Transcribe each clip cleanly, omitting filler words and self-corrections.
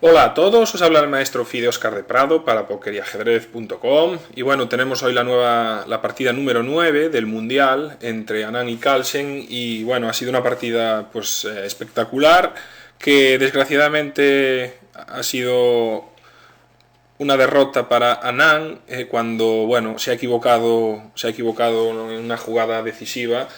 Hola a todos, os habla el maestro Fide Oscar de Prado para pokeriajedrez.com y bueno, tenemos hoy la partida número 9 del Mundial entre Anand y Carlsen y bueno, ha sido una partida pues espectacular que desgraciadamente ha sido una derrota para Anand cuando bueno, se ha equivocado en una jugada decisiva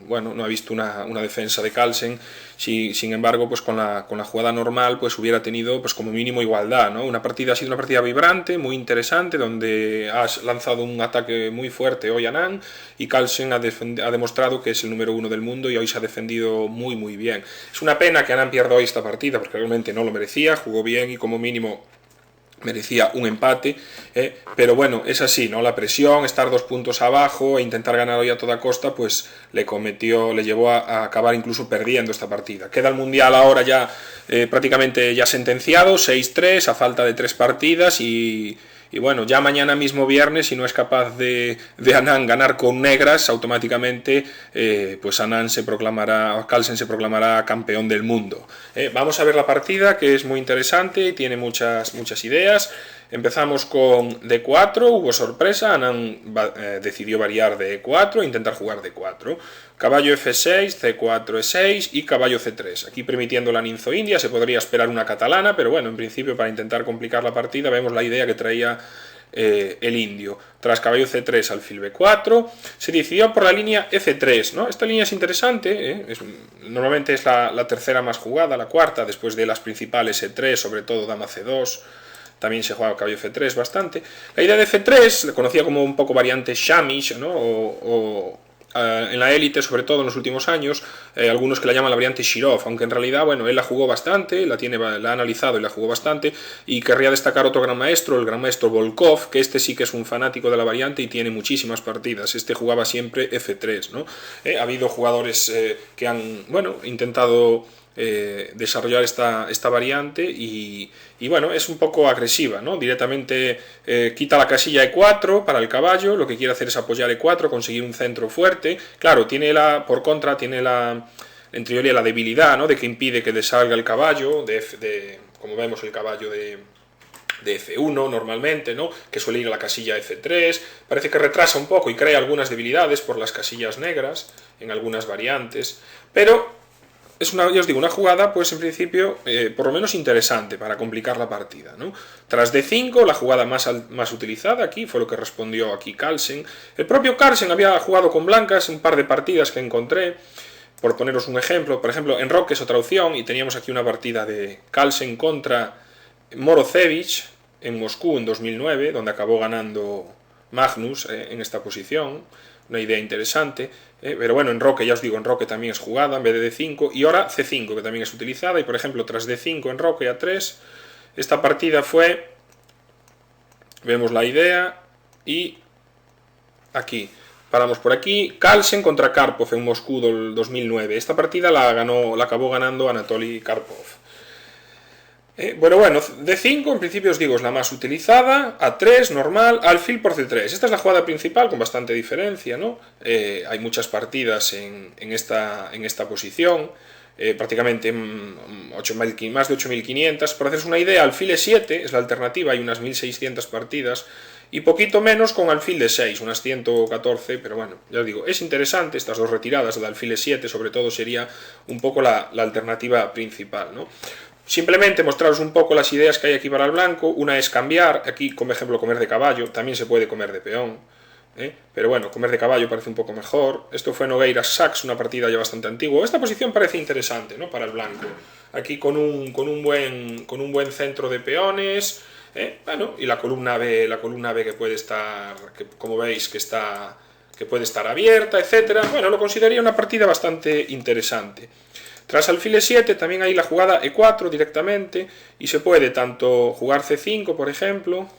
bueno, no ha visto una defensa de Carlsen. Sin embargo, pues con la jugada normal pues hubiera tenido pues como mínimo igualdad, ¿no? Ha sido una partida vibrante, muy interesante, donde ha lanzado un ataque muy fuerte hoy Anand y Carlsen ha demostrado que es el número 1 del mundo y hoy se ha defendido muy bien. Es una pena que Anand pierda hoy esta partida porque realmente no lo merecía, jugó bien y como mínimo merecía un empate, pero bueno, es así, ¿no? La presión, estar 2 puntos abajo e intentar ganar hoy a toda costa, pues le llevó a acabar incluso perdiendo esta partida. Queda el Mundial ahora ya prácticamente ya sentenciado, 6-3 a falta de 3 partidas y bueno, ya mañana mismo viernes, si no es capaz de Anand ganar con negras, automáticamente pues Carlsen se proclamará campeón del mundo. Vamos a ver la partida, que es muy interesante y tiene muchas ideas. Empezamos con D4, hubo sorpresa, Anand decidió variar de E4, intentar jugar D4. Caballo F6, C4 E6 y caballo C3. Aquí permitiendo la ninzo india, se podría esperar una catalana, pero bueno, en principio para intentar complicar la partida vemos la idea que traía el indio. Tras caballo C3, alfil B4, se decidió por la línea F3, ¿no? Esta línea es interesante, normalmente es la tercera más jugada, la cuarta, después de las principales E3, sobre todo dama C2, también se juega caballo F3 bastante. La idea de F3, le conocía como un poco variante Shamish, ¿no? En la élite, sobre todo en los últimos años, algunos que la llaman la variante Shirov, aunque en realidad, bueno, él la jugó bastante, la ha analizado y la jugó bastante, y querría destacar otro gran maestro, el gran maestro Volkov, que este sí que es un fanático de la variante y tiene muchísimas partidas. Este jugaba siempre F3, ¿no? Ha habido jugadores que han, bueno, intentado desarrollar esta variante y bueno, es un poco agresiva, ¿no? Directamente quita la casilla E4 para el caballo, lo que quiere hacer es apoyar E4, conseguir un centro fuerte. Claro, por contra tiene en teoría la debilidad, ¿no? De que impide que le salga el caballo, como vemos el caballo de F1 normalmente, ¿no? Que suele ir a la casilla F3, parece que retrasa un poco y crea algunas debilidades por las casillas negras en algunas variantes, pero es ya os digo, una jugada, pues en principio, por lo menos interesante para complicar la partida, ¿no? Tras D5, la jugada más utilizada aquí, fue lo que respondió aquí Carlsen. El propio Carlsen había jugado con blancas un par de partidas que encontré, por poneros un ejemplo. Por ejemplo, en Rock es otra opción, y teníamos aquí una partida de Carlsen contra Morozevich en Moscú en 2009, donde acabó ganando Magnus en esta posición. Una idea interesante, pero bueno, en Roque, ya os digo, en Roque también es jugada en vez de D5, y ahora C5, que también es utilizada, y por ejemplo, tras D5 en Roque A3, esta partida fue, vemos la idea, y aquí, paramos por aquí, Carlsen contra Karpov en Moscú del 2009, esta partida la acabó ganando Anatoly Karpov. Bueno, D5 en principio os digo es la más utilizada, A3 normal, alfil por C3. Esta es la jugada principal con bastante diferencia, ¿no? Hay muchas partidas en esta posición, prácticamente más de 8.500. Para haceros una idea, alfil E7 es la alternativa, hay unas 1.600 partidas, y poquito menos con alfil D6, unas 114, pero bueno, ya os digo, es interesante, estas dos retiradas de alfil E7 sobre todo sería un poco la alternativa principal, ¿no? Simplemente mostraros un poco las ideas que hay aquí para el blanco. Una es cambiar, aquí como ejemplo comer de caballo, también se puede comer de peón, pero bueno, comer de caballo parece un poco mejor. Esto fue Nogueira Sachs, una partida ya bastante antigua. Esta posición parece interesante, ¿no? Para el blanco, aquí con un buen centro de peones, bueno, y la columna B que puede estar, como veis que puede estar abierta, etcétera. Bueno, lo consideraría una partida bastante interesante. Tras alfil E7 también hay la jugada E4 directamente, y se puede tanto jugar C5, por ejemplo,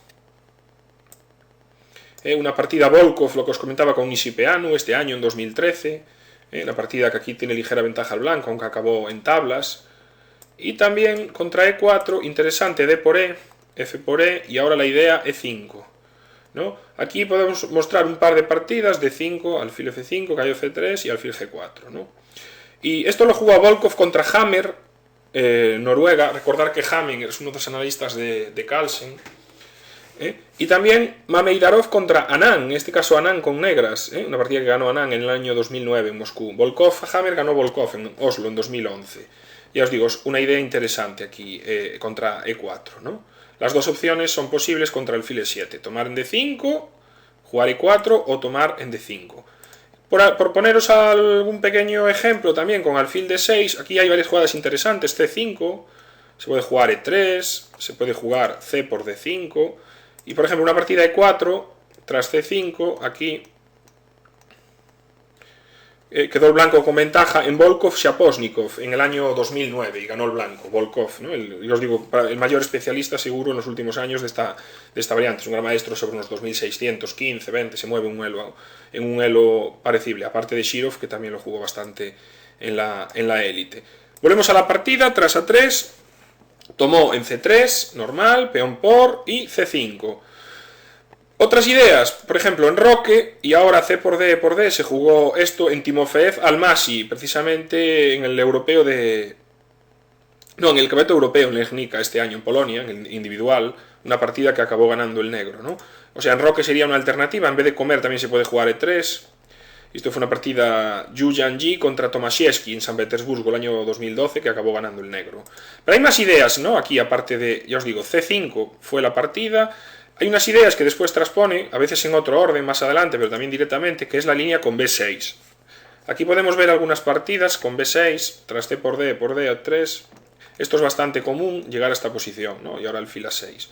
una partida Volkov, lo que os comentaba con Nisipeanu este año, en 2013, la partida que aquí tiene ligera ventaja al blanco, aunque acabó en tablas, y también contra E4, interesante, D por E, F por E, y ahora la idea E5, ¿no? Aquí podemos mostrar un par de partidas, D5, alfil F5, caballo C3 y alfil G4, ¿no? Y esto lo jugó Volkov contra Hammer Noruega. Recordar que Hamming es uno de los analistas de Carlsen. Y también Mameidarov contra Anand, en este caso Anand con negras, una partida que ganó Anand en el año 2009 en Moscú. Volkov, Hammer ganó Volkov en Oslo en 2011. Ya os digo, es una idea interesante aquí contra E4, ¿no? Las dos opciones son posibles contra el alfil E7, tomar en D5, jugar E4 o tomar en D5. Por poneros algún pequeño ejemplo también con alfil D6, aquí hay varias jugadas interesantes. C5, se puede jugar E3, se puede jugar C por D5, y por ejemplo una partida E4 tras C5, aquí quedó el blanco con ventaja en Volkov-Shaposhnikov en el año 2009 y ganó el blanco, Volkov, ¿no? Yo os digo, el mayor especialista seguro en los últimos años de esta variante. Es un gran maestro sobre unos 2615, 20, se mueve en un elo parecible, aparte de Shirov, que también lo jugó bastante en la élite. Volvemos a la partida, tras A3, tomó en C3, normal, peón por y C5. Otras ideas, por ejemplo, en Roque, y ahora C por D, se jugó esto en Timofeev Almasi, precisamente en el europeo en el campeonato europeo en Legnica este año en Polonia, en el individual, una partida que acabó ganando el negro, ¿no? O sea, en Roque sería una alternativa, en vez de comer también se puede jugar E3. Esto fue una partida Yu Yanji contra Tomaszewski en San Petersburgo el año 2012 que acabó ganando el negro. Pero hay más ideas, ¿no? Aquí, aparte de, ya os digo, C5 fue la partida. Hay unas ideas que después transpone, a veces en otro orden más adelante, pero también directamente, que es la línea con B6. Aquí podemos ver algunas partidas con B6, tras C por D A3. Esto es bastante común, llegar a esta posición, ¿no? Y ahora alfil A6.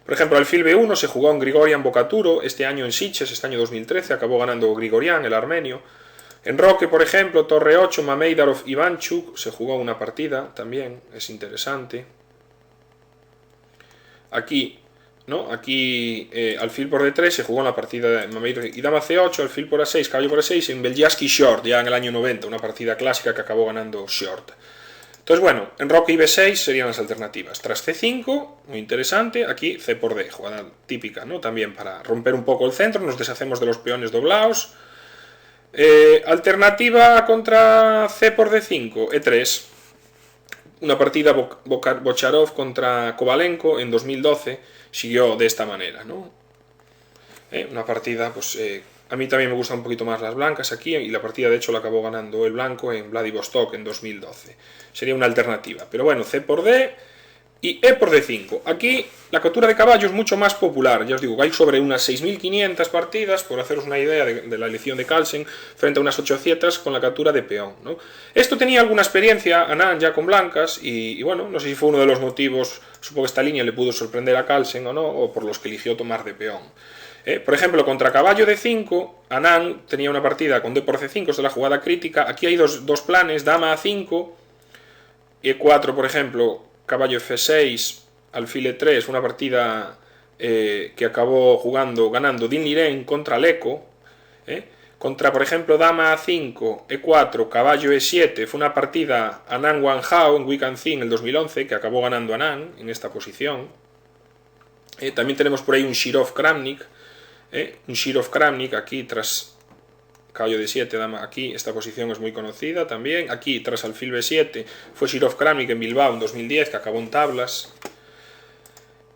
Por ejemplo, alfil B1 se jugó en Grigorian Bocaturo, este año en Sitges, este año 2013, acabó ganando Grigorian, el armenio. En Roque, por ejemplo, Torre 8, Mameidarov, Ivanchuk, se jugó una partida, también, es interesante. Aquí, ¿no? Aquí alfil por D3 se jugó en la partida de Mameidarov y dama C8, alfil por A6, caballo por A6, en Belyaski Short, ya en el año 90, una partida clásica que acabó ganando Short. Entonces, bueno, en Roque y B6 serían las alternativas. Tras C5, muy interesante, aquí C por D, jugada típica, ¿no? También para romper un poco el centro, nos deshacemos de los peones doblados. Alternativa contra C por D5, E3. Una partida Bocharov contra Kovalenko en 2012 siguió de esta manera, ¿no? Una partida, pues a mí también me gustan un poquito más las blancas aquí, y la partida de hecho la acabó ganando el blanco en Vladivostok en 2012. Sería una alternativa, pero bueno, C por D y E por D5. Aquí la captura de caballo es mucho más popular, ya os digo, hay sobre unas 6.500 partidas, por haceros una idea de la elección de Carlsen, frente a unas 800 con la captura de peón, ¿no? Esto tenía alguna experiencia Anand ya con blancas, y bueno, no sé si fue uno de los motivos, supongo que esta línea le pudo sorprender a Carlsen o no, o por los que eligió tomar de peón. Por ejemplo, contra caballo D5, Anand tenía una partida con D por C5, es de la jugada crítica. Aquí hay dos planes, dama A5, E4, por ejemplo, caballo F6, alfil E3, una partida que acabó ganando Din Liren contra Leko. Contra, por ejemplo, dama A5, E4, caballo E7, fue una partida Anand Wanhao en Wikanzi en el 2011, que acabó ganando Anand en esta posición. También tenemos por ahí un Shirov-Kramnik, un Shirov-Kramnik aquí tras caballo D7, dama aquí, esta posición es muy conocida también. Aquí tras alfil B7 fue Shirov-Kramnik en Bilbao en 2010, que acabó en tablas.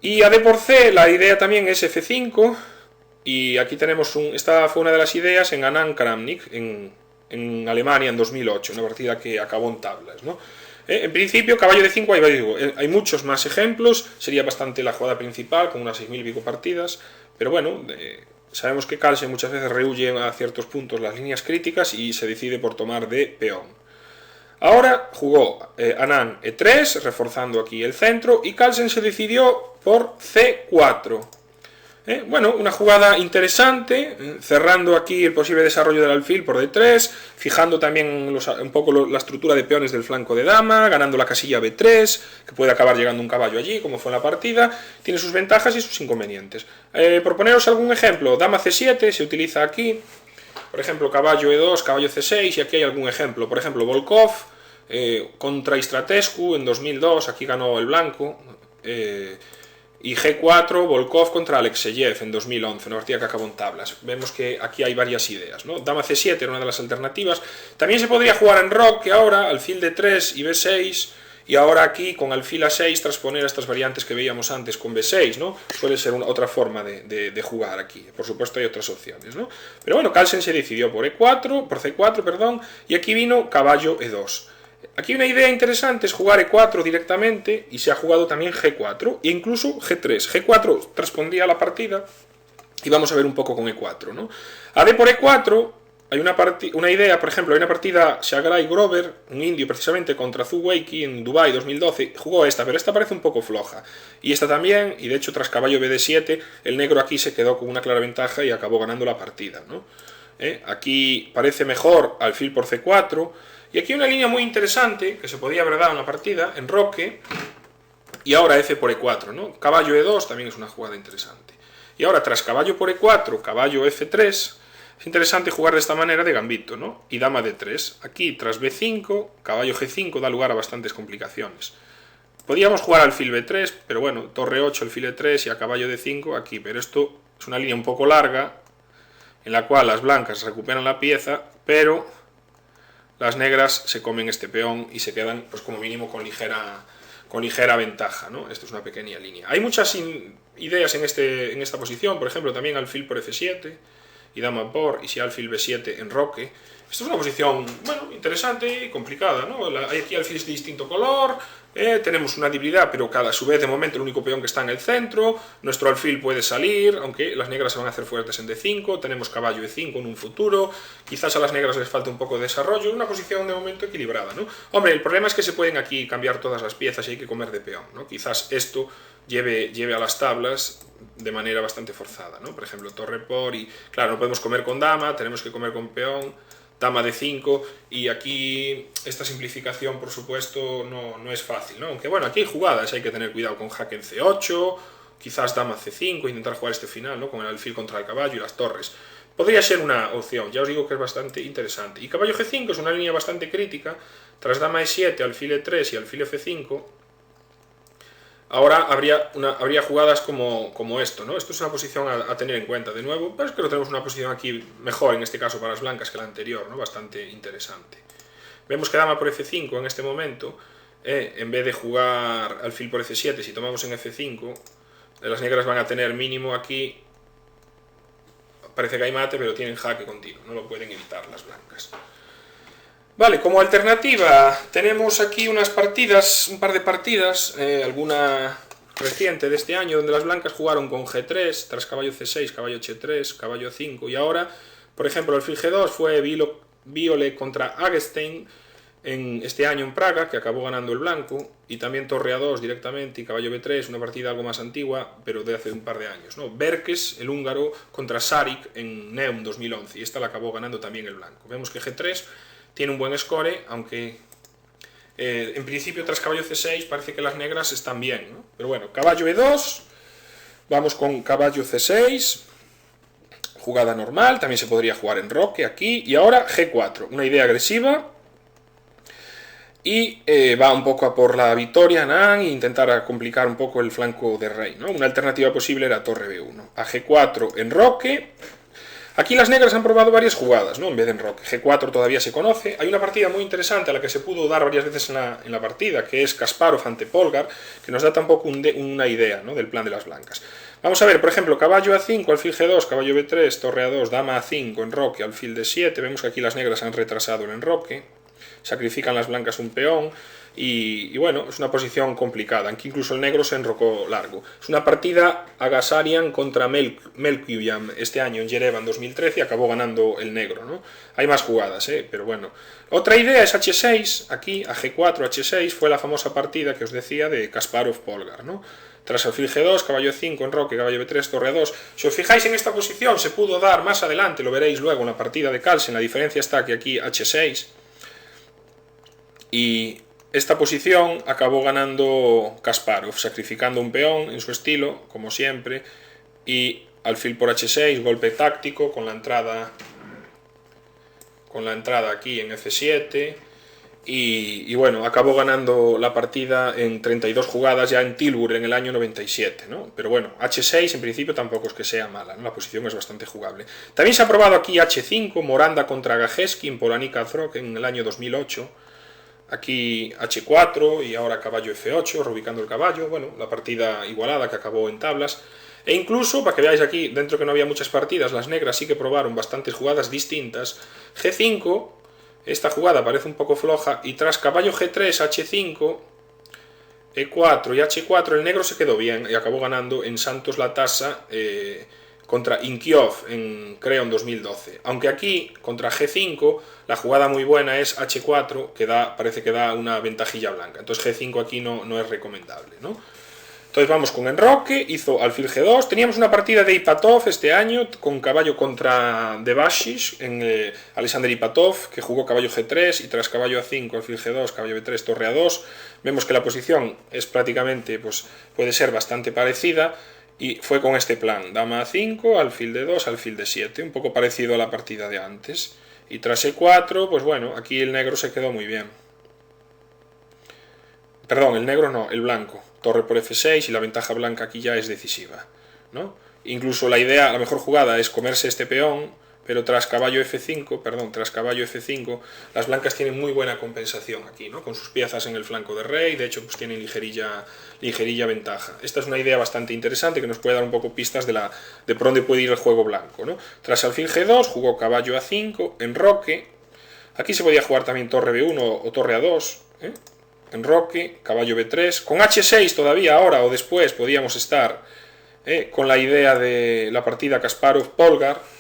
Y a D por C la idea también es F5, y aquí tenemos esta fue una de las ideas en Anand-Kramnik en Alemania en 2008, una partida que acabó en tablas, ¿no? En principio, caballo de 5 hay muchos más ejemplos, sería bastante la jugada principal, con unas 6.000 y pico partidas, pero bueno, sabemos que Carlsen muchas veces rehuye a ciertos puntos las líneas críticas y se decide por tomar de peón. Ahora jugó Anand E3, reforzando aquí el centro, y Carlsen se decidió por C4. Bueno, una jugada interesante, cerrando aquí el posible desarrollo del alfil por D3, fijando también un poco la estructura de peones del flanco de dama, ganando la casilla B3, que puede acabar llegando un caballo allí, como fue en la partida. Tiene sus ventajas y sus inconvenientes. Por poneros algún ejemplo, dama C7 se utiliza aquí, por ejemplo, caballo E2, caballo C6, y aquí hay algún ejemplo. Por ejemplo, Volkov contra Istratescu en 2002, aquí ganó el blanco. Y G4, Volkov contra Alexeyev en 2011, una partida que acabó en tablas. Vemos que aquí hay varias ideas, ¿no? Dama C7 era una de las alternativas. También se podría jugar en Roque ahora, alfil D3 y B6, Y ahora aquí con alfil a6 transponer estas variantes que veíamos antes con b6, ¿no? Suele ser otra forma de jugar aquí. Por supuesto hay otras opciones, ¿no? Pero bueno, Carlsen se decidió por c4, perdón, y aquí vino caballo e2. Aquí una idea interesante es jugar e4 directamente, y se ha jugado también g4 e incluso g3. g4 transpondría la partida y vamos a ver un poco con e4, ¿no? A d por e4 hay una idea, por ejemplo, hay una partida Shagrai Grover, un indio precisamente, contra Zhu Weiki en Dubai 2012, jugó esta, pero esta parece un poco floja. Y esta también, y de hecho tras caballo bd7, el negro aquí se quedó con una clara ventaja y acabó ganando la partida, ¿no? Aquí parece mejor alfil por c4, y aquí una línea muy interesante, que se podía haber dado en la partida, enroque, y ahora f por e4, ¿no? Caballo e2 también es una jugada interesante. Y ahora tras caballo por e4, caballo f3, es interesante jugar de esta manera de gambito, ¿no? Y dama d3. Aquí, tras b5, caballo g5 da lugar a bastantes complicaciones. Podríamos jugar alfil b3, pero bueno, torre 8, alfil e3 y a caballo d5 aquí. Pero esto es una línea un poco larga, en la cual las blancas recuperan la pieza, pero las negras se comen este peón y se quedan, pues como mínimo, con ligera ventaja, ¿no? Esto es una pequeña línea. Hay muchas ideas en esta posición, por ejemplo, también alfil por f7, y dama por, y si alfil b7 enroque. Esto es una posición, bueno, interesante y complicada, ¿no? Hay aquí alfiles de distinto color, tenemos una debilidad, pero a su vez, de momento, el único peón que está en el centro, nuestro alfil puede salir, aunque las negras se van a hacer fuertes en d5, tenemos caballo e5 en un futuro, quizás a las negras les falta un poco de desarrollo, una posición de momento equilibrada, ¿no? Hombre, el problema es que se pueden aquí cambiar todas las piezas y hay que comer de peón, ¿no? Quizás esto lleve a las tablas de manera bastante forzada, ¿no? Por ejemplo, torre por, y claro, no podemos comer con dama, tenemos que comer con peón, dama d5, y aquí esta simplificación, por supuesto, no es fácil, ¿no? Aunque bueno, aquí hay jugadas, hay que tener cuidado con jaque en c8, quizás dama c5, intentar jugar este final, ¿no? Con el alfil contra el caballo y las torres. Podría ser una opción, ya os digo que es bastante interesante. Y caballo g5 es una línea bastante crítica, tras dama e7, alfil e3 y alfil f5, ahora habría jugadas como esto, ¿no? Esto es una posición a tener en cuenta. De nuevo, pues creo que tenemos una posición aquí mejor, en este caso para las blancas, que la anterior, ¿no? Bastante interesante. Vemos que dama por f5 en este momento, en vez de jugar alfil por f7, si tomamos en f5, las negras van a tener mínimo aquí, parece que hay mate, pero tienen jaque continuo, no lo pueden evitar las blancas. Vale, como alternativa tenemos aquí un par de partidas, alguna reciente de este año, donde las blancas jugaron con g3, tras caballo c6, caballo h3, caballo 5, y ahora, por ejemplo, alfil g2 fue Viole contra Agestein en este año en Praga, que acabó ganando el blanco, y también torre a2 directamente y caballo b3, una partida algo más antigua, pero de hace un par de años, ¿no? Berkes, el húngaro, contra Saric en Neum 2011, y esta la acabó ganando también el blanco. Vemos que g3 tiene un buen score, aunque en principio tras caballo c6 parece que las negras están bien, ¿no? Pero bueno, caballo e2, vamos con caballo c6, jugada normal, también se podría jugar en roque aquí, y ahora g4, una idea agresiva, y va un poco a por la victoria Nan e intentar complicar un poco el flanco de rey, ¿no? Una alternativa posible era torre b1, a g4 en roque. Aquí las negras han probado varias jugadas, ¿no? En vez de enroque. G4 todavía se conoce. Hay una partida muy interesante a la que se pudo dar varias veces en la partida, que es Kasparov ante Polgar, que nos da tampoco una idea, ¿no? Del plan de las blancas. Vamos a ver, por ejemplo, caballo a5, alfil g2, caballo b3, torre a2, dama a5, enroque, alfil d7. Vemos que aquí las negras han retrasado el enroque. Sacrifican las blancas un peón. Y bueno, es una posición complicada, aquí incluso el negro se enrocó largo. Es una partida Agasarian contra Melkyuyam este año en Yerevan 2013 y acabó ganando el negro, ¿no? Hay más jugadas, pero bueno. Otra idea es h6, aquí a g4, h6, fue la famosa partida que os decía de Kasparov-Polgar, ¿no? Tras alfil g2, caballo 5, enroque, caballo b3, torre a2. Si os fijáis en esta posición, se pudo dar más adelante, lo veréis luego en la partida de Carlsen, la diferencia está que aquí h6 y esta posición acabó ganando Kasparov, sacrificando un peón en su estilo, como siempre, y alfil por h6, golpe táctico, con la entrada aquí en f7, y bueno, acabó ganando la partida en 32 jugadas ya en Tilburg en el año 97, ¿no? Pero bueno, h6 en principio tampoco es que sea mala, ¿no? La posición es bastante jugable. También se ha probado aquí h5, Moranda contra Gajeski en Polanica Zrok en el año 2008, aquí H4 y ahora caballo F8, reubicando el caballo, bueno, la partida igualada que acabó en tablas. E incluso, para que veáis aquí, dentro que no había muchas partidas, las negras sí que probaron bastantes jugadas distintas. G5, esta jugada parece un poco floja, y tras caballo G3, H5, E4 y H4, el negro se quedó bien y acabó ganando en Santos la tasa contra Inkiov creo en 2012. Aunque aquí, contra G5, la jugada muy buena es H4, que parece que da una ventajilla blanca. Entonces G5 aquí no es recomendable, ¿no? Entonces vamos con enroque, hizo alfil G2, teníamos una partida de Ipatov este año, con caballo contra Devashish, en Alexander Ipatov, que jugó caballo G3 y tras caballo A5, alfil G2, caballo B3, torre A2, vemos que la posición es prácticamente, pues puede ser bastante parecida, y fue con este plan, dama A5, alfil D2, alfil D7, un poco parecido a la partida de antes, y tras E4, pues bueno, aquí el negro se quedó muy bien. Perdón, el negro no, el blanco. Torre por F6 y la ventaja blanca aquí ya es decisiva, ¿no? Incluso la mejor jugada es comerse este peón, pero tras caballo F5, las blancas tienen muy buena compensación aquí, ¿no? Con sus piezas en el flanco de rey, de hecho pues tienen ligerilla ventaja. Esta es una idea bastante interesante que nos puede dar un poco pistas de por dónde puede ir el juego blanco, ¿no? Tras alfil G2 jugó caballo A5, enroque, aquí se podía jugar también torre B1 o torre A2, enroque, caballo B3, con H6 todavía ahora o después podíamos estar con la idea de la partida Kasparov-Polgar,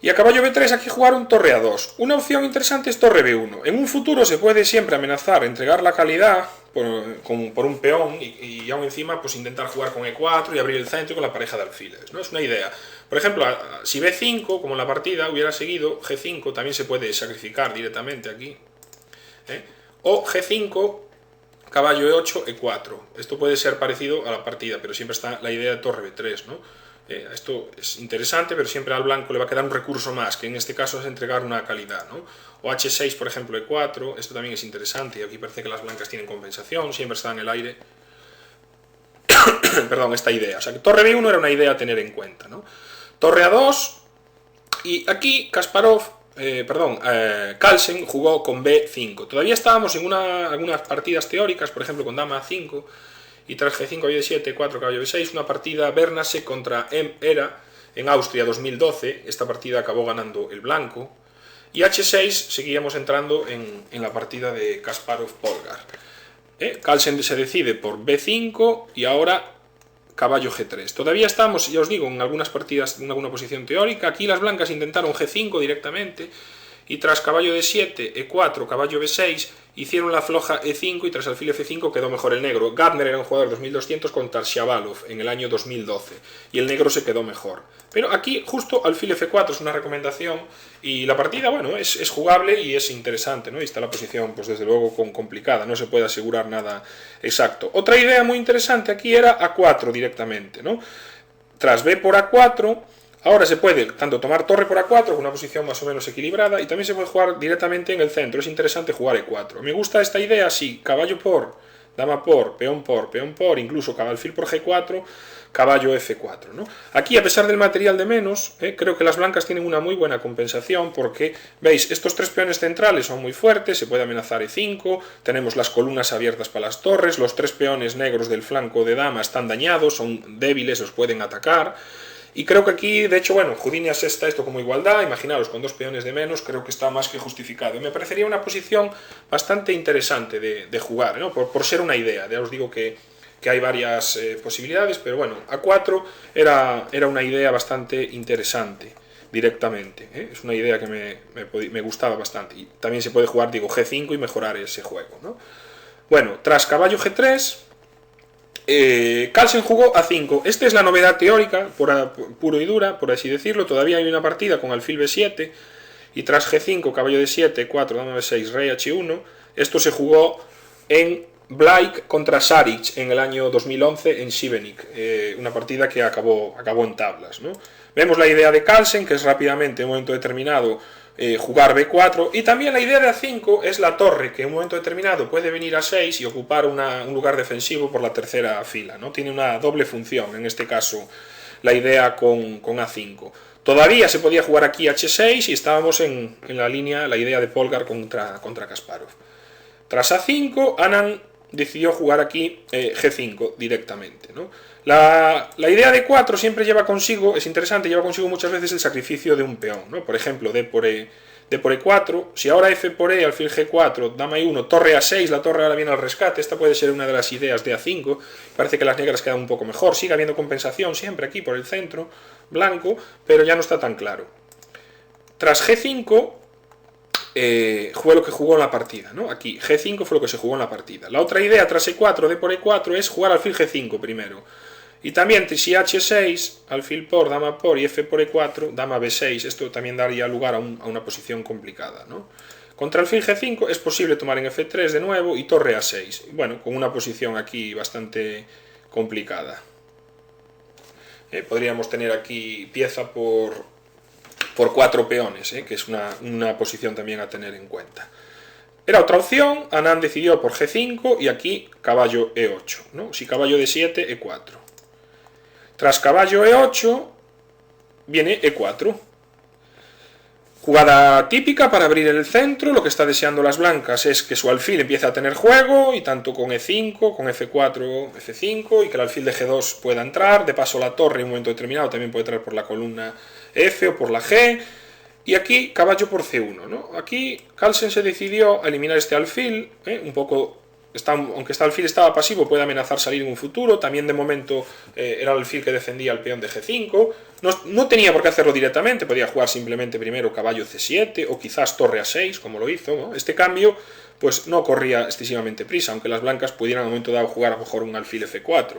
y a caballo B3 aquí jugaron torre A2. Una opción interesante es torre B1. En un futuro se puede siempre amenazar entregar la calidad por un peón y aún encima pues intentar jugar con E4 y abrir el centro con la pareja de alfiles, ¿no? Es una idea. Por ejemplo, si B5, como en la partida hubiera seguido, G5 también se puede sacrificar directamente aquí, o G5, caballo E8, E4. Esto puede ser parecido a la partida, pero siempre está la idea de torre B3, ¿no? Esto es interesante, pero siempre al blanco le va a quedar un recurso más, que en este caso es entregar una calidad, ¿no? O H6, por ejemplo, E4, esto también es interesante, y aquí parece que las blancas tienen compensación, siempre está en el aire. Perdón, esta idea. O sea, que torre B1 era una idea a tener en cuenta, ¿no? Torre A2, y aquí Kasparov, Carlsen jugó con B5. Todavía estábamos en algunas partidas teóricas, por ejemplo con dama A5, y tras G5, caballo D7, 4, caballo B6, una partida Bernase contra M. Era en Austria 2012, esta partida acabó ganando el blanco, y H6 seguíamos entrando en la partida de Kasparov-Polgar. Carlsen se decide por B5 y ahora caballo G3. Todavía estamos, ya os digo, en algunas partidas en alguna posición teórica. Aquí las blancas intentaron G5 directamente y tras caballo D7, E4, caballo B6 hicieron la floja E5 y tras alfil F5 quedó mejor el negro. Gardner era un jugador 2200 contra Shabalov en el año 2012 y el negro se quedó mejor. Pero aquí justo alfil F4 es una recomendación y la partida, bueno, es jugable y es interesante, ¿no? Y está la posición, pues desde luego complicada, no se puede asegurar nada exacto. Otra idea muy interesante aquí era A4 directamente, ¿no? Tras B por A4, ahora se puede tanto tomar torre por A4 con una posición más o menos equilibrada y también se puede jugar directamente en el centro. Es interesante jugar E4. Me gusta esta idea, sí, caballo por, dama por, peón por, incluso alfil por G4, caballo F4, ¿no? Aquí, a pesar del material de menos, creo que las blancas tienen una muy buena compensación porque, veis, estos tres peones centrales son muy fuertes, se puede amenazar E5, tenemos las columnas abiertas para las torres, los tres peones negros del flanco de dama están dañados, son débiles, los pueden atacar. Y creo que aquí, de hecho, bueno, Houdini asesta esto como igualdad, imaginaros, con dos peones de menos, creo que está más que justificado. Y me parecería una posición bastante interesante de jugar, ¿no? Por ser una idea. Ya os digo que hay varias posibilidades, pero bueno, A4 era una idea bastante interesante directamente. Es una idea que me gustaba bastante. Y también se puede jugar, digo, G5 y mejorar ese juego, ¿no? Bueno, tras caballo G3... Carlsen jugó A5. Esta es la novedad teórica, puro y dura, por así decirlo. Todavía hay una partida con alfil B7 y tras G5, caballo D7, 4, dama B6, rey H1. Esto se jugó en Blake contra Saric en el año 2011 en Šibenik, una partida que acabó en tablas, ¿no? Vemos la idea de Carlsen, que es rápidamente en un momento determinado jugar B4, y también la idea de A5 es la torre, que en un momento determinado puede venir a 6 y ocupar un lugar defensivo por la tercera fila, ¿no? Tiene una doble función, en este caso la idea con A5. Todavía se podía jugar aquí H6 y estábamos en la línea, la idea de Polgar contra Kasparov. Tras A5, Anand decidió jugar aquí G5 directamente, ¿no? La idea de 4 siempre lleva consigo, es interesante, lleva consigo muchas veces el sacrificio de un peón, ¿no? Por ejemplo, D por E4, si ahora F por E, alfil G4, dama I1, torre A6, la torre ahora viene al rescate, esta puede ser una de las ideas de A5, parece que las negras quedan un poco mejor, sigue habiendo compensación siempre aquí por el centro, blanco, pero ya no está tan claro. Tras G5, fue lo que jugó en la partida, ¿no? Aquí, G5 fue lo que se jugó en la partida. La otra idea tras E4, D por E4, es jugar alfil G5 primero. Y también si H6, alfil por, dama por y F por E4, dama B6, esto también daría lugar a una posición complicada, ¿no? Contra alfil G5 es posible tomar en F3 de nuevo y torre A6. Bueno, con una posición aquí bastante complicada. Podríamos tener aquí pieza por 4 peones, que es una posición también a tener en cuenta. Era otra opción, Anand decidió por G5 y aquí caballo E8, ¿no? Si caballo D7, E4. Tras caballo E8 viene E4. Jugada típica para abrir el centro, lo que está deseando las blancas es que su alfil empiece a tener juego, y tanto con E5, con F4, F5, y que el alfil de G2 pueda entrar, de paso la torre en un momento determinado también puede entrar por la columna F o por la G, y aquí caballo por C1, ¿no? Aquí Carlsen se decidió a eliminar este alfil, un poco... aunque este alfil estaba pasivo, puede amenazar salir en un futuro, también de momento era el alfil que defendía el peón de G5, no tenía por qué hacerlo directamente, podía jugar simplemente primero caballo C7 o quizás torre A6, como lo hizo, ¿no? Este cambio pues no corría excesivamente prisa, aunque las blancas pudieran en un momento dado jugar a lo mejor un alfil F4.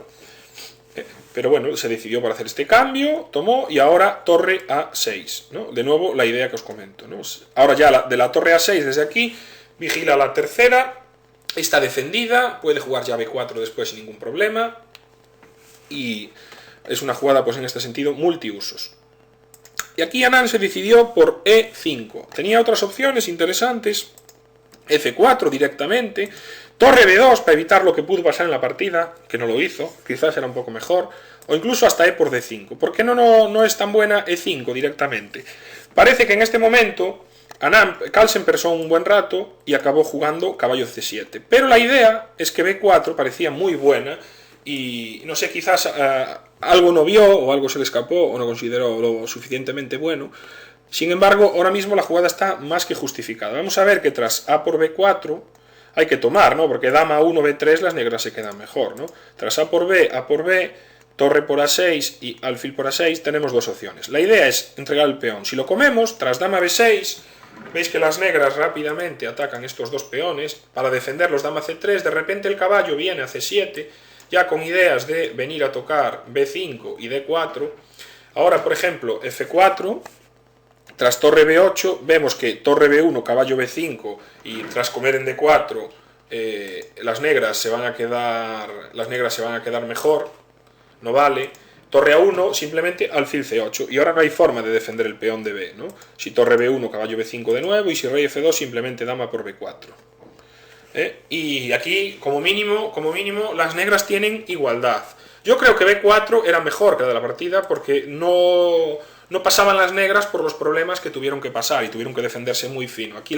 Pero bueno, se decidió por hacer este cambio, tomó y ahora torre A6, ¿no? De nuevo la idea que os comento, ¿no? Ahora ya de la torre A6 desde aquí, vigila la tercera. Está defendida, puede jugar ya B4 después sin ningún problema, y es una jugada pues en este sentido multiusos. Y aquí Anand se decidió por E5. Tenía otras opciones interesantes, F4 directamente, torre B2 para evitar lo que pudo pasar en la partida, que no lo hizo, quizás era un poco mejor, o incluso hasta E por D5. ¿Por qué no es tan buena E5 directamente? Parece que en este momento... Carlsen pensó un buen rato y acabó jugando caballo C7. Pero la idea es que B4 parecía muy buena y no sé, quizás algo no vio o algo se le escapó o no consideró lo suficientemente bueno. Sin embargo, ahora mismo la jugada está más que justificada. Vamos a ver que tras A por B4 hay que tomar, ¿no? Porque dama 1, B3 las negras se quedan mejor, ¿no? Tras A por B, torre por A6 y alfil por A6 tenemos dos opciones. La idea es entregar el peón. Si lo comemos, tras dama B6... Veis que las negras rápidamente atacan estos dos peones. Para defenderlos dama C3, de repente el caballo viene a C7, ya con ideas de venir a tocar B5 y D4. Ahora, por ejemplo, F4, tras torre B8, vemos que torre B1, caballo B5, y tras comer en D4, las negras se van a quedar mejor, no vale. Torre A1, simplemente alfil C8, y ahora no hay forma de defender el peón de B, ¿no? Si torre B1, caballo B5 de nuevo, y si rey F2, simplemente dama por B4. Y aquí, como mínimo, las negras tienen igualdad. Yo creo que B4 era mejor que la de la partida, porque no pasaban las negras por los problemas que tuvieron que pasar, y tuvieron que defenderse muy fino. Aquí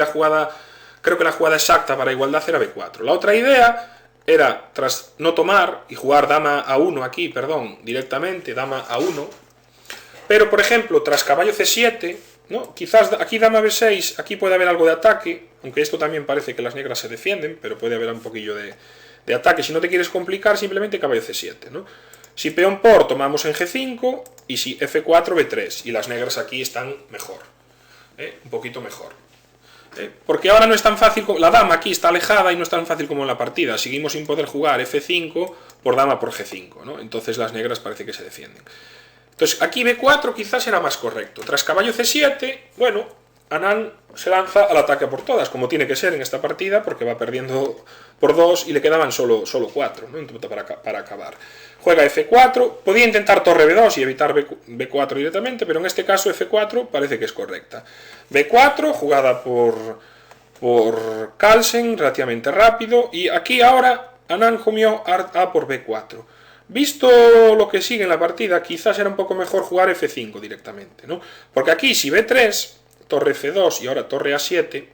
creo que la jugada exacta para igualdad era B4. La otra idea... era, tras no tomar y jugar dama A1 aquí, directamente, dama A1, pero por ejemplo, tras caballo C7, ¿no? Quizás aquí dama B6, aquí puede haber algo de ataque, aunque esto también parece que las negras se defienden, pero puede haber un poquillo de ataque. Si no te quieres complicar, simplemente caballo C7, ¿no? Si peón por, tomamos en G5, y si F4, B3, y las negras aquí están mejor, un poquito mejor. Porque ahora no es tan fácil, la dama aquí está alejada y no es tan fácil como en la partida, seguimos sin poder jugar F5 por dama por G5, ¿no? Entonces las negras parece que se defienden. Entonces aquí B4 quizás era más correcto. Tras caballo C7, bueno, Anand se lanza al ataque por todas, como tiene que ser en esta partida, porque va perdiendo por 2 y le quedaban solo 4, ¿no? para acabar. Juega F4, podía intentar torre B2 y evitar B4 directamente, pero en este caso F4 parece que es correcta. B4, jugada por Carlsen, relativamente rápido, y aquí ahora Anand comió A por B4. Visto lo que sigue en la partida, quizás era un poco mejor jugar F5 directamente, ¿no? Porque aquí si B3, torre F2 y ahora torre A7,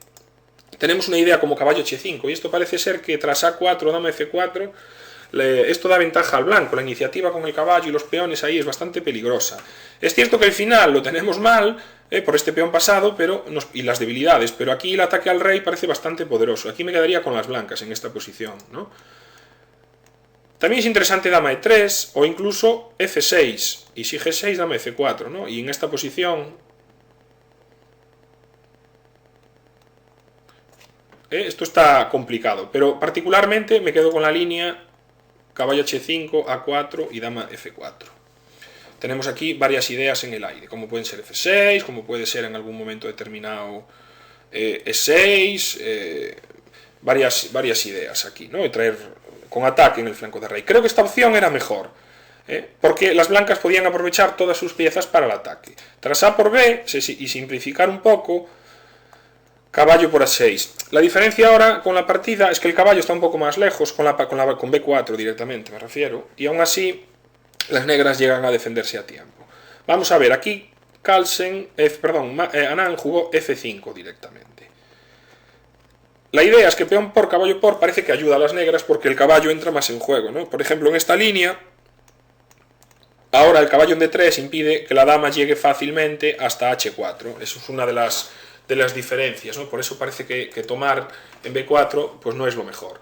tenemos una idea como caballo H5, y esto parece ser que tras A4, dama F4, esto da ventaja al blanco, la iniciativa con el caballo y los peones ahí es bastante peligrosa. Es cierto que el final lo tenemos mal, por este peón pasado y las debilidades, pero aquí el ataque al rey parece bastante poderoso. Aquí me quedaría con las blancas en esta posición, ¿no? También es interesante dama E3 o incluso F6, y si G6, dama F4, ¿no? Y en esta posición esto está complicado, pero particularmente me quedo con la línea caballo H5, A4 y dama F4. Tenemos aquí varias ideas en el aire, como pueden ser F6, como puede ser en algún momento determinado E6, varias ideas aquí, ¿no? De traer con ataque en el flanco de rey. Creo que esta opción era mejor, porque las blancas podían aprovechar todas sus piezas para el ataque. Tras A por B, y simplificar un poco, caballo por A6. La diferencia ahora con la partida es que el caballo está un poco más lejos, con B4 directamente me refiero, y aún así las negras llegan a defenderse a tiempo. Vamos a ver, aquí Anand jugó F5 directamente. La idea es que peón por, caballo por parece que ayuda a las negras porque el caballo entra más en juego, ¿no? Por ejemplo, en esta línea, ahora el caballo en D3 impide que la dama llegue fácilmente hasta H4. Eso es una de las diferencias, ¿no? Por eso parece que tomar en B4 pues no es lo mejor.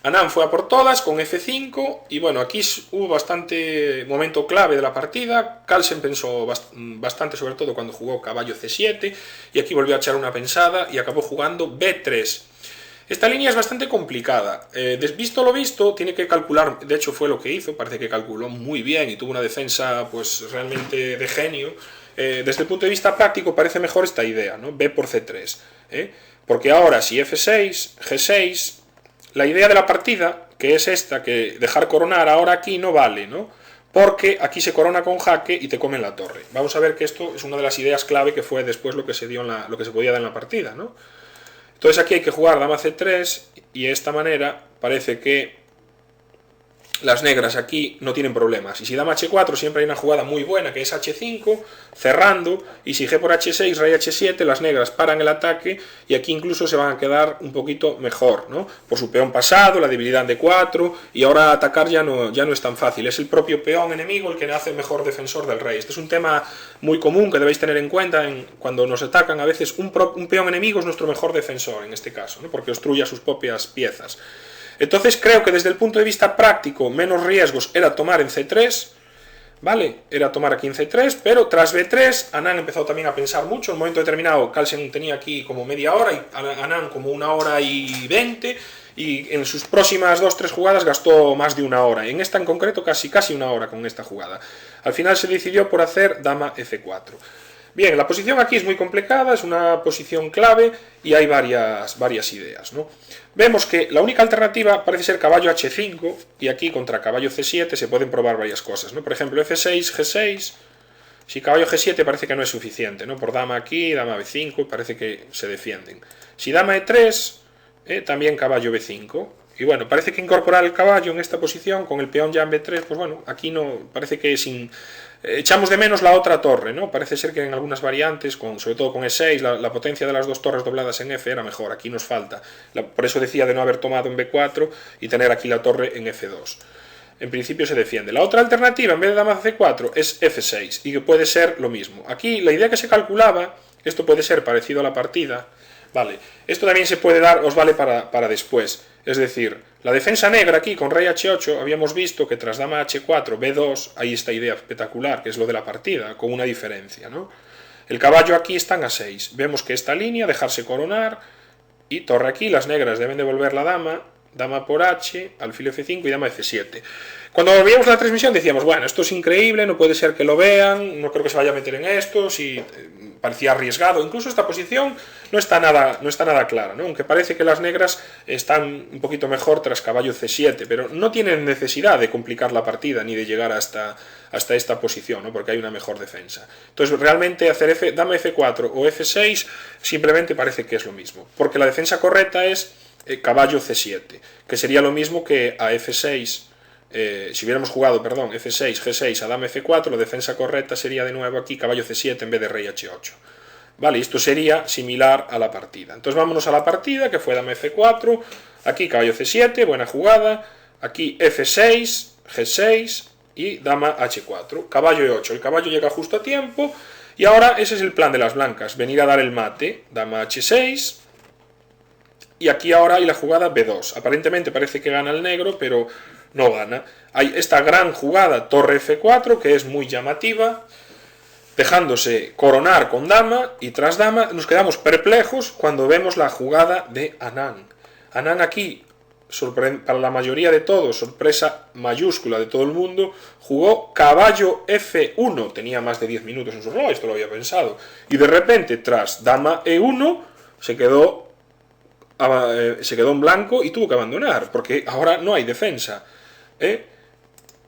Anand fue a por todas con F5 y bueno, aquí hubo bastante momento clave de la partida. Carlsen pensó bastante, sobre todo cuando jugó caballo C7, y aquí volvió a echar una pensada y acabó jugando B3. Esta línea es bastante complicada. Visto lo visto, tiene que calcular, de hecho fue lo que hizo, parece que calculó muy bien y tuvo una defensa pues realmente de genio. Desde el punto de vista práctico parece mejor esta idea, ¿no? B por C3. Porque ahora si F6, G6, la idea de la partida, que es esta, que dejar coronar ahora aquí no vale, ¿no? Porque aquí se corona con jaque y te comen la torre. Vamos a ver que esto es una de las ideas clave que fue después lo que se podía dar en la partida, ¿no? Entonces aquí hay que jugar dama C3 y de esta manera parece que las negras aquí no tienen problemas. Y si dama H4 siempre hay una jugada muy buena que es H5, cerrando, y si G por H6, rey H7, las negras paran el ataque y aquí incluso se van a quedar un poquito mejor, ¿no? Por su peón pasado, la debilidad de 4, y ahora atacar ya no es tan fácil. Es el propio peón enemigo el que hace mejor defensor del rey. Este es un tema muy común que debéis tener en cuenta cuando nos atacan. A veces un peón enemigo es nuestro mejor defensor en este caso, ¿no? Porque obstruye sus propias piezas. Entonces creo que desde el punto de vista práctico, menos riesgos era tomar en C3, ¿vale? Era tomar aquí en C3, pero tras B3, Anand empezó también a pensar mucho. En un momento determinado, Carlsen tenía aquí como media hora y Anand como 1 hora y 20, y en sus próximas 2-3 jugadas gastó más de 1 hora. En esta en concreto casi 1 hora con esta jugada. Al final se decidió por hacer dama F4. Bien, la posición aquí es muy complicada, es una posición clave y hay varias ideas, ¿no? Vemos que la única alternativa parece ser caballo H5 y aquí contra caballo C7 se pueden probar varias cosas, ¿no? Por ejemplo, F6, G6, si caballo G7 parece que no es suficiente, ¿no? Por dama aquí, dama B5, parece que se defienden. Si dama E3, también caballo B5. Y bueno, parece que incorporar el caballo en esta posición con el peón ya en B3, pues bueno, aquí no, parece que echamos de menos la otra torre, ¿no? Parece ser que en algunas variantes, sobre todo con E6, la potencia de las dos torres dobladas en F era mejor, aquí nos falta. Por eso decía de no haber tomado en B4 y tener aquí la torre en F2. En principio se defiende. La otra alternativa, en vez de dama C4, es F6, y que puede ser lo mismo. Aquí la idea que se calculaba, esto puede ser parecido a la partida, vale, esto también se puede dar, os vale para después. Es decir, la defensa negra aquí con rey H8 habíamos visto que tras dama H4, B2, hay esta idea espectacular, que es lo de la partida, con una diferencia, ¿no? El caballo aquí está en A6. Vemos que esta línea, dejarse coronar, y torre aquí, las negras deben devolver la dama, dama por H, alfil F5 y dama F7. Cuando veíamos la transmisión decíamos, bueno, esto es increíble, no puede ser que lo vean, no creo que se vaya a meter en esto, si parecía arriesgado. Incluso esta posición no está nada clara, ¿no? Aunque parece que las negras están un poquito mejor tras caballo C7, pero no tienen necesidad de complicar la partida ni de llegar hasta esta posición, ¿no? Porque hay una mejor defensa. Entonces realmente hacer dama F4 o F6 simplemente parece que es lo mismo, porque la defensa correcta es caballo C7, que sería lo mismo que a F6. Si hubiéramos jugado, F6, G6 a dama F4, la defensa correcta sería de nuevo aquí caballo C7 en vez de rey H8. Vale, esto sería similar a la partida. Entonces vámonos a la partida, que fue dama F4, aquí caballo C7, buena jugada, aquí F6, G6 y dama H4, caballo E8, el caballo llega justo a tiempo, y ahora ese es el plan de las blancas, venir a dar el mate, dama H6, y aquí ahora hay la jugada B2, aparentemente parece que gana el negro, pero no gana. Hay esta gran jugada, torre F4, que es muy llamativa, dejándose coronar con dama, y tras dama nos quedamos perplejos cuando vemos la jugada de Anand. Anand aquí, para la mayoría de todos, sorpresa mayúscula de todo el mundo, jugó caballo F1, tenía más de 10 minutos en su reloj, esto lo había pensado, y de repente tras dama E1 se quedó en blanco y tuvo que abandonar, porque ahora no hay defensa.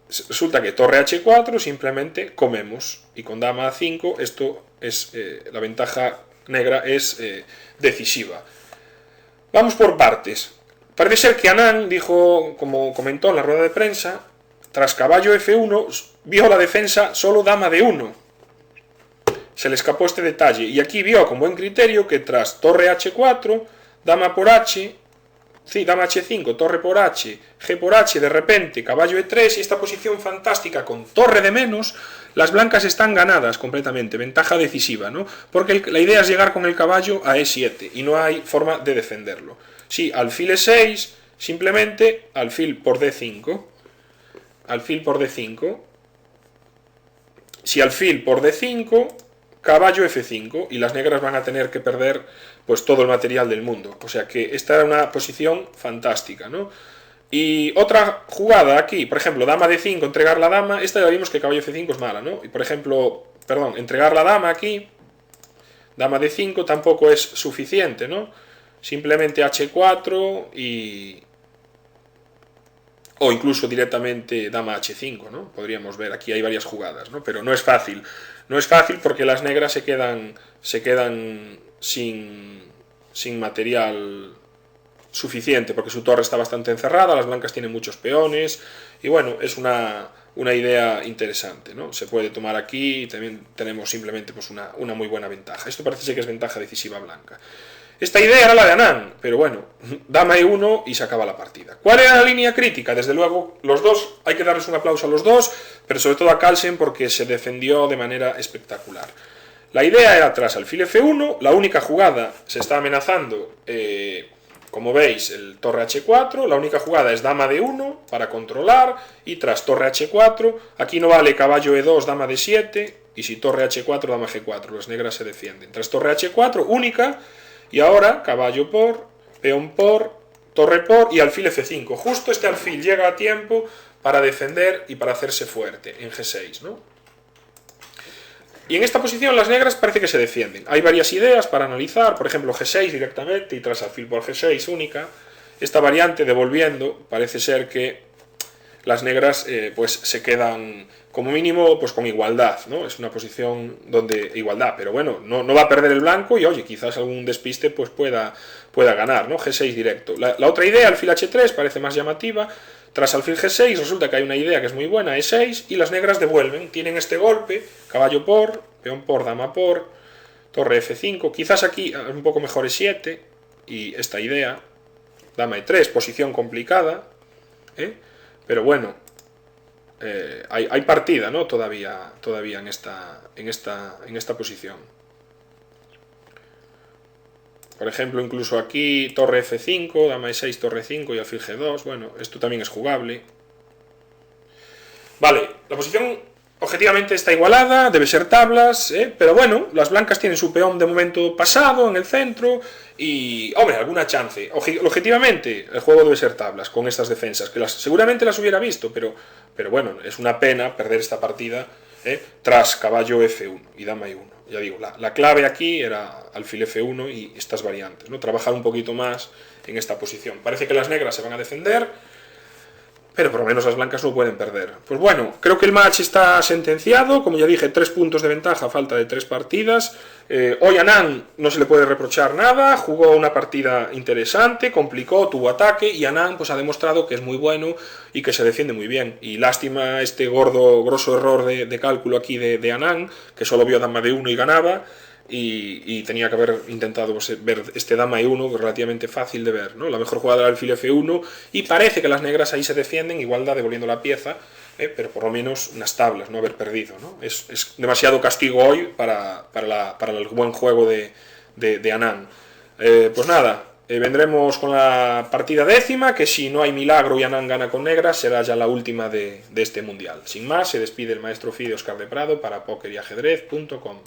Resulta que torre H4 simplemente comemos, y con dama A5 esto es, la ventaja negra es decisiva. Vamos por partes. Parece ser que Anand dijo, como comentó en la rueda de prensa, tras caballo F1 vio la defensa solo dama D1. Se le escapó este detalle, y aquí vio con buen criterio que tras torre H4, dama por H, sí, dama H5, torre por H, G por H, de repente caballo E3, y esta posición fantástica con torre de menos, las blancas están ganadas completamente, ventaja decisiva, ¿no? Porque la idea es llegar con el caballo a E7 y no hay forma de defenderlo. Sí, alfil E6, simplemente alfil por D5, alfil por D5, si alfil por D5, caballo F5, y las negras van a tener que perder pues todo el material del mundo. O sea que esta era una posición fantástica, ¿no? Y otra jugada aquí, por ejemplo, dama D5, entregar la dama, esta ya vimos que caballo F5 es mala, ¿no? Y por ejemplo, perdón, entregar la dama aquí, dama D5 tampoco es suficiente, ¿no? Simplemente H4 y... o incluso directamente dama H5, ¿no? Podríamos ver, aquí hay varias jugadas, ¿no? Pero no es fácil. No es fácil porque las negras se quedan sin material suficiente, porque su torre está bastante encerrada, las blancas tienen muchos peones, y bueno, es una idea interesante, ¿no? Se puede tomar aquí y también tenemos simplemente pues una muy buena ventaja. Esto parece ser que es ventaja decisiva blanca. Esta idea era la de Anand, pero bueno, dama E1 y se acaba la partida. ¿Cuál era la línea crítica? Desde luego, los dos, hay que darles un aplauso a los dos, pero sobre todo a Carlsen porque se defendió de manera espectacular. La idea era tras alfil F1, la única jugada se está amenazando, como veis, el torre H4, la única jugada es dama D1 para controlar, y tras torre H4, aquí no vale caballo E2, dama D7, y si torre H4, dama G4, las negras se defienden. Tras torre H4, única, y ahora caballo por, peón por, torre por y alfil F5. Justo este alfil llega a tiempo para defender y para hacerse fuerte en G6, ¿no? Y en esta posición las negras parece que se defienden. Hay varias ideas para analizar, por ejemplo G6 directamente y tras alfil por G6 única. Esta variante devolviendo parece ser que las negras pues se quedan como mínimo pues con igualdad, ¿no? Es una posición donde igualdad, pero bueno, no va a perder el blanco y oye, quizás algún despiste pues pueda ganar, ¿no? G6 directo. La otra idea, alfil H3, parece más llamativa. Tras alfil G6 resulta que hay una idea que es muy buena, E6, y las negras devuelven, tienen este golpe, caballo por, peón por, dama por, torre F5, quizás aquí un poco mejor E7, y esta idea, dama E3, posición complicada, pero bueno, hay partida, ¿no? Todavía en esta posición. Por ejemplo, incluso aquí, torre F5, dama E6, torre 5 y alfil G2. Bueno, esto también es jugable. Vale, la posición objetivamente está igualada, debe ser tablas, pero bueno, las blancas tienen su peón de momento pasado en el centro y, hombre, alguna chance. Objetivamente, el juego debe ser tablas con estas defensas, que seguramente las hubiera visto, pero bueno, es una pena perder esta partida tras caballo F1 y dama E1. Ya digo, la clave aquí era alfil F1 y estas variantes, ¿no? Trabajar un poquito más en esta posición. Parece que las negras se van a defender, pero por lo menos las blancas no pueden perder. Pues bueno, creo que el match está sentenciado, como ya dije, 3 puntos de ventaja a falta de 3 partidas. Hoy a Anand no se le puede reprochar nada, jugó una partida interesante, complicó, tuvo ataque, y Anand pues ha demostrado que es muy bueno y que se defiende muy bien. Y lástima este grosso error de cálculo aquí de Anand, que solo vio dama de 1 y ganaba, y tenía que haber intentado ver este dama E1 relativamente fácil de ver, ¿no? La mejor jugada era el alfil F1 y parece que las negras ahí se defienden, igualdad devolviendo la pieza, pero por lo menos unas tablas, no haber perdido, ¿no? Es demasiado castigo hoy para el buen juego de Anand. Pues nada, vendremos con la partida décima, que si no hay milagro y Anand gana con negras, será ya la última de este mundial. Sin más, se despide el maestro Fide Oscar de Prado para pokerajedrez.com.